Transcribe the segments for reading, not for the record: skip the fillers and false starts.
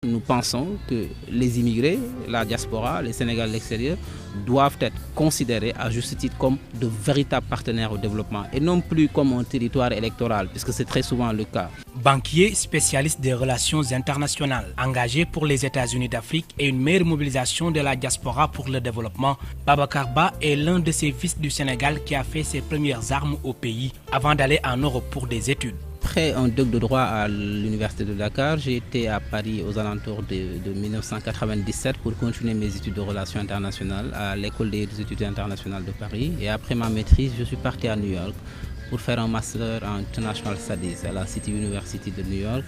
nous pensons que les immigrés, la diaspora, les Sénégalais de l'extérieur doivent être considérés à juste titre comme de véritables partenaires au développement et non plus comme un territoire électoral, puisque c'est très souvent le cas. Banquier spécialiste des relations internationales, engagé pour les États-Unis d'Afrique et une meilleure mobilisation de la diaspora pour le développement, Babacar Ba est l'un de ces fils du Sénégal qui a fait ses premières armes au pays avant d'aller en Europe pour des études. Après un doc de droit à l'université de Dakar, j'ai été à Paris aux alentours de 1997 pour continuer mes études de relations internationales à l'école des études internationales de Paris. Et après ma maîtrise, je suis parti à New York pour faire un master en International Studies à la City University de New York.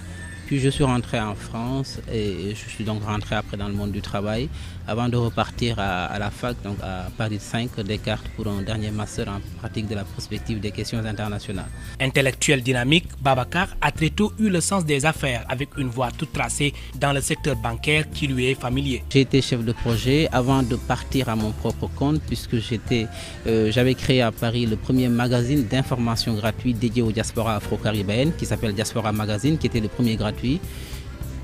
Puis je suis rentré en France et je suis donc rentré après dans le monde du travail avant de repartir à la fac, donc à Paris 5 Descartes pour un dernier master en pratique de la prospective des questions internationales. Intellectuel dynamique, Babacar a très tôt eu le sens des affaires avec une voie toute tracée dans le secteur bancaire qui lui est familier. J'ai été chef de projet avant de partir à mon propre compte puisque j'avais créé à Paris le premier magazine d'information gratuite dédié aux diasporas afro-caribéennes qui s'appelle Diaspora Magazine, qui était le premier gratuit.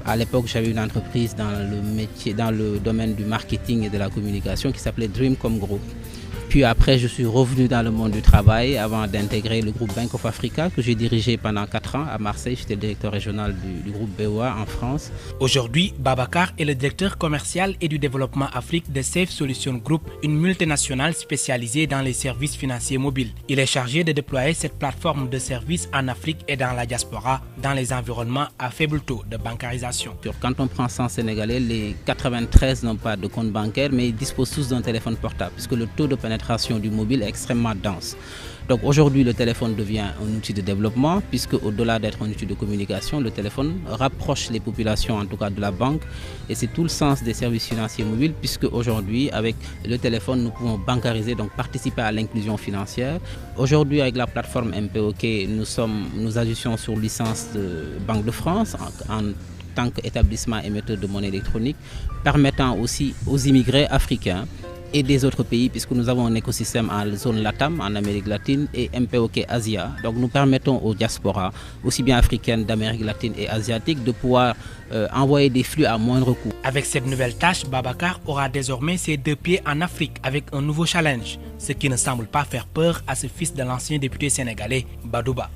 À l'époque, j'avais une entreprise dans le domaine du marketing et de la communication qui s'appelait Dreamcom Group. Puis après, je suis revenu dans le monde du travail avant d'intégrer le groupe Bank of Africa que j'ai dirigé pendant 4 ans à Marseille. J'étais le directeur régional du groupe BOA en France. Aujourd'hui, Babacar est le directeur commercial et du développement Afrique de Safe Solution Group, une multinationale spécialisée dans les services financiers mobiles. Il est chargé de déployer cette plateforme de services en Afrique et dans la diaspora, dans les environnements à faible taux de bancarisation. Quand on prend 100 Sénégalais, les 93 n'ont pas de compte bancaire, mais ils disposent tous d'un téléphone portable, puisque le taux de pénétration du mobile est extrêmement dense. Donc aujourd'hui, le téléphone devient un outil de développement puisque au-delà d'être un outil de communication, le téléphone rapproche les populations, en tout cas de la banque. Et c'est tout le sens des services financiers mobiles puisque aujourd'hui, avec le téléphone, nous pouvons bancariser, donc participer à l'inclusion financière. Aujourd'hui, avec la plateforme MPOK, nous agissons sur licence de Banque de France en tant qu'établissement émetteur de monnaie électronique, permettant aussi aux immigrés africains et des autres pays, puisque nous avons un écosystème en zone LATAM, en Amérique latine, et MPOK Asia. Donc nous permettons aux diasporas, aussi bien africaines d'Amérique latine et asiatique, de pouvoir envoyer des flux à moindre coût. Avec cette nouvelle tâche, Babacar aura désormais ses 2 pieds en Afrique avec un nouveau challenge, ce qui ne semble pas faire peur à ce fils de l'ancien député sénégalais, Badouba.